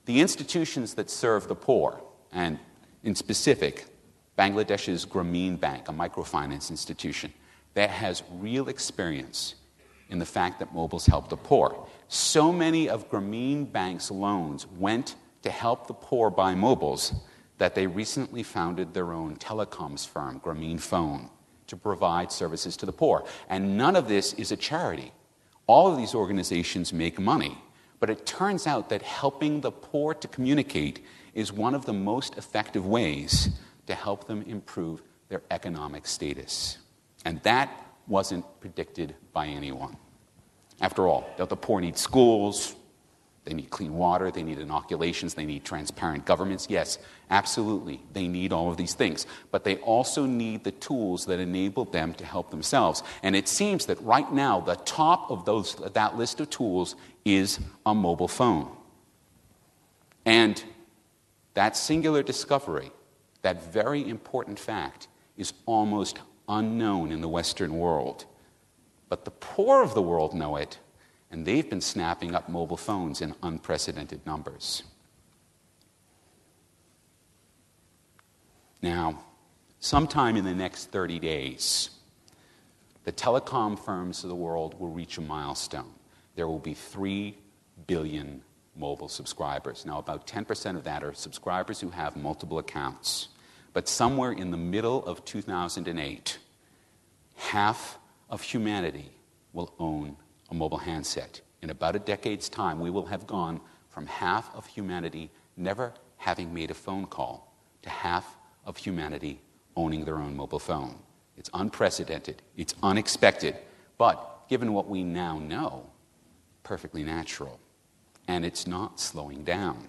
The institutions that serve the poor, and in specific, Bangladesh's Grameen Bank, a microfinance institution, that has real experience in the fact that mobiles help the poor. So many of Grameen Bank's loans went to help the poor buy mobiles that they recently founded their own telecoms firm, Grameen Phone, to provide services to the poor. And none of this is a charity. All of these organizations make money. But it turns out that helping the poor to communicate is one of the most effective ways to help them improve their economic status. And that wasn't predicted by anyone. After all, the poor need schools, they need clean water, they need inoculations, they need transparent governments. Yes, absolutely, they need all of these things. But they also need the tools that enable them to help themselves. And it seems that right now, the top of that list of tools is a mobile phone. And that singular discovery, that very important fact, is almost unknown in the Western world. But the poor of the world know it, and they've been snapping up mobile phones in unprecedented numbers. Now, sometime in the next 30 days, the telecom firms of the world will reach a milestone. There will be 3 billion mobile subscribers. Now, about 10% of that are subscribers who have multiple accounts. But somewhere in the middle of 2008, half of humanity will own a mobile handset. In about a decade's time, we will have gone from half of humanity never having made a phone call to half of humanity owning their own mobile phone. It's unprecedented. It's unexpected. But given what we now know, perfectly natural. And it's not slowing down.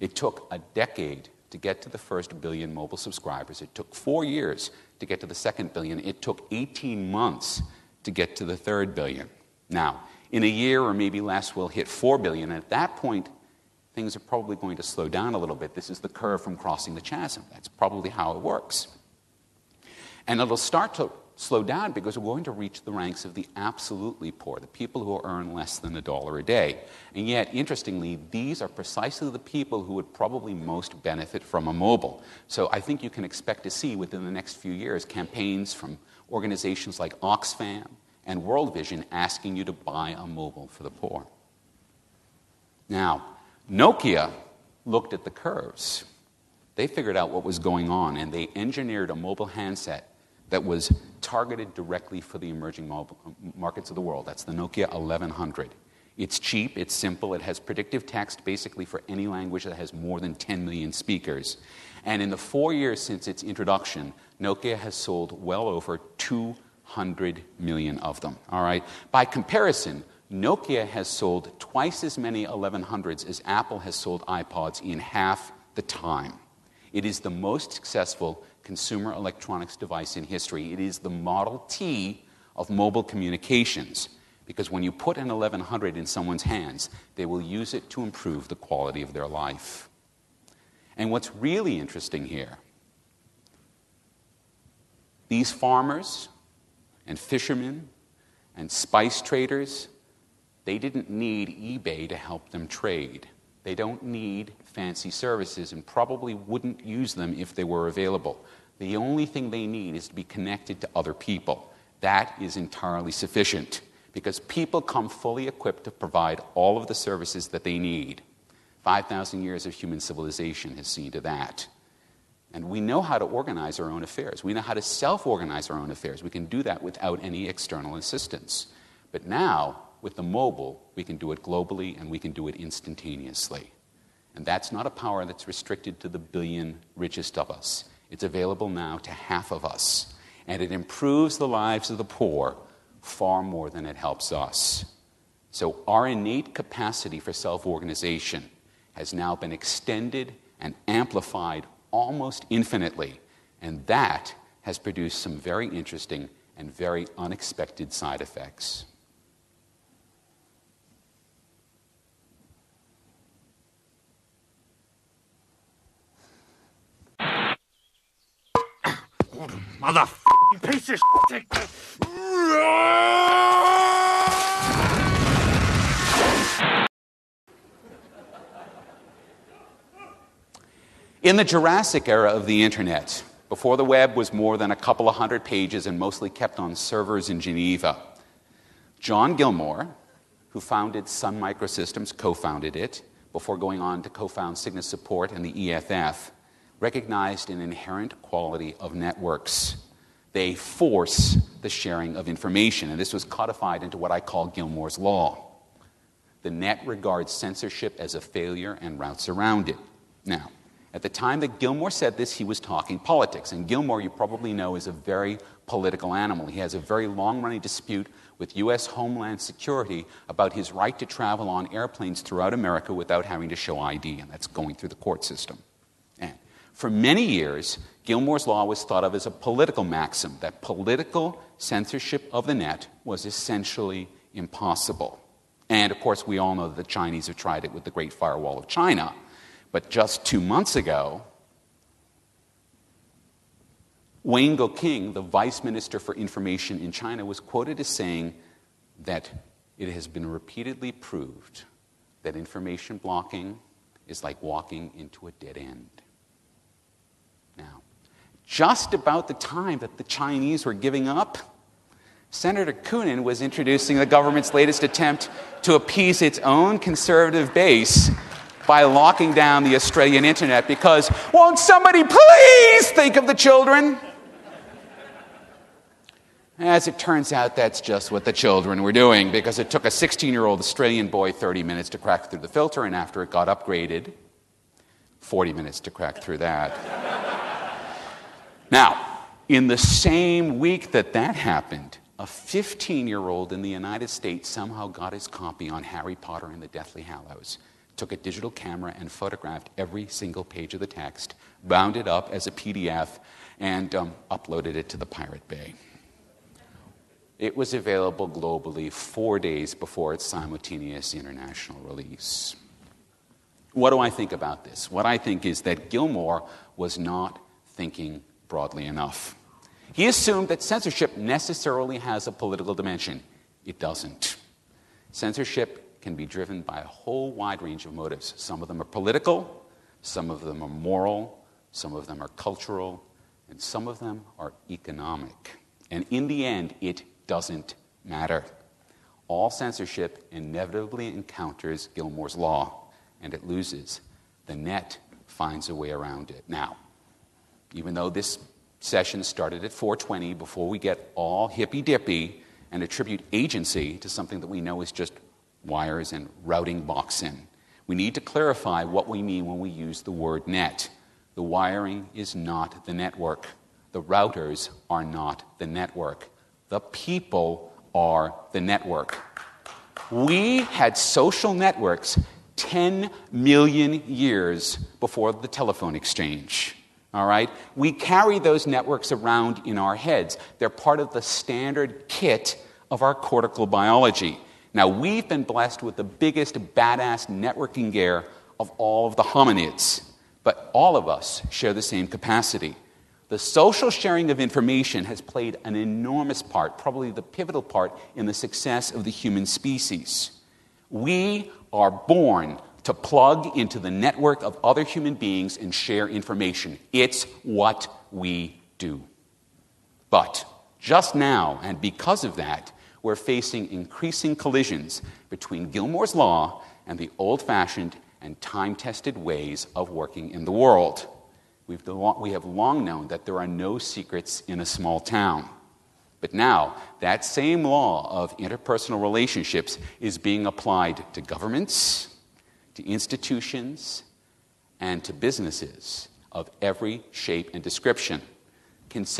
It took a decade to get to the first billion mobile subscribers. It took 4 years to get to the second billion. It took 18 months to get to the third billion. Now, in a year or maybe less, we'll hit 4 billion. And at that point, things are probably going to slow down a little bit. This is the curve from crossing the chasm. That's probably how it works. And it'll start to slow down because we're going to reach the ranks of the absolutely poor, the people who earn less than $1 a day. And yet, interestingly, these are precisely the people who would probably most benefit from a mobile. So I think you can expect to see within the next few years campaigns from organizations like Oxfam and World Vision asking you to buy a mobile for the poor. Now, Nokia looked at the curves. They figured out what was going on, and they engineered a mobile handset that was targeted directly for the emerging markets of the world. That's the Nokia 1100. It's cheap, it's simple, it has predictive text basically for any language that has more than 10 million speakers. And in the 4 years since its introduction, Nokia has sold well over 200 million of them. All right? By comparison, Nokia has sold twice as many 1100s as Apple has sold iPods in half the time. It is the most successful consumer electronics device in history. It is the Model T of mobile communications, because when you put an 1100 in someone's hands, they will use it to improve the quality of their life. And what's really interesting here, these farmers and fishermen and spice traders, they didn't need eBay to help them trade. They don't need fancy services and probably wouldn't use them if they were available. The only thing they need is to be connected to other people. That is entirely sufficient because people come fully equipped to provide all of the services that they need. 5,000 years of human civilization has seen to that. And we know how to organize our own affairs. We know how to self-organize our own affairs. We can do that without any external assistance. But now, with the mobile, we can do it globally and we can do it instantaneously. And that's not a power that's restricted to the billion richest of us. It's available now to half of us. And it improves the lives of the poor far more than it helps us. So our innate capacity for self-organization has now been extended and amplified almost infinitely. And that has produced some very interesting and very unexpected side effects. Motherfucking piece of shit! In the Jurassic era of the internet, before the web was more than a couple of hundred pages and mostly kept on servers in Geneva, John Gilmore, who founded Sun Microsystems, co-founded it, before going on to co-found Cygnus Support and the EFF, recognized an inherent quality of networks. They force the sharing of information, and this was codified into what I call Gilmore's Law. The net regards censorship as a failure and routes around it. Now, at the time that Gilmore said this, he was talking politics. And Gilmore, you probably know, is a very political animal. He has a very long-running dispute with U.S. Homeland Security about his right to travel on airplanes throughout America without having to show ID, and that's going through the court system. And for many years, Gilmore's Law was thought of as a political maxim, that political censorship of the net was essentially impossible. And, of course, we all know that the Chinese have tried it with the Great Firewall of China. But just 2 months ago, Wang Goqing, the Vice Minister for Information in China, was quoted as saying that it has been repeatedly proved that information blocking is like walking into a dead end. Now, just about the time that the Chinese were giving up, Senator Koonin was introducing the government's latest attempt to appease its own conservative base by locking down the Australian internet because, won't somebody please think of the children? As it turns out, that's just what the children were doing, because it took a 16-year-old Australian boy 30 minutes to crack through the filter, and after it got upgraded, 40 minutes to crack through that. Now, in the same week that happened, a 15-year-old in the United States somehow got his copy on Harry Potter and the Deathly Hallows, took a digital camera and photographed every single page of the text, bound it up as a PDF, and uploaded it to the Pirate Bay. It was available globally 4 days before its simultaneous international release. What do I think about this? What I think is that Gilmore was not thinking broadly enough. He assumed that censorship necessarily has a political dimension. It doesn't. Censorship can be driven by a whole wide range of motives. Some of them are political, some of them are moral, some of them are cultural, and some of them are economic. And in the end, it doesn't matter. All censorship inevitably encounters Gilmore's Law, and it loses. The net finds a way around it. Now, even though this session started at 4:20, before we get all hippy-dippy and attribute agency to something that we know is just wires and routing boxing, we need to clarify what we mean when we use the word net. The wiring is not the network. The routers are not the network. The people are the network. We had social networks 10 million years before the telephone exchange. All right? We carry those networks around in our heads. They're part of the standard kit of our cortical biology. Now, we've been blessed with the biggest badass networking gear of all of the hominids, but all of us share the same capacity. The social sharing of information has played an enormous part, probably the pivotal part, in the success of the human species. We are born to plug into the network of other human beings and share information. It's what we do. But just now, and because of that, we're facing increasing collisions between Gilmore's Law and the old-fashioned and time-tested ways of working in the world. We have long known that there are no secrets in a small town. But now, that same law of interpersonal relationships is being applied to governments, to institutions, and to businesses of every shape and description. Consider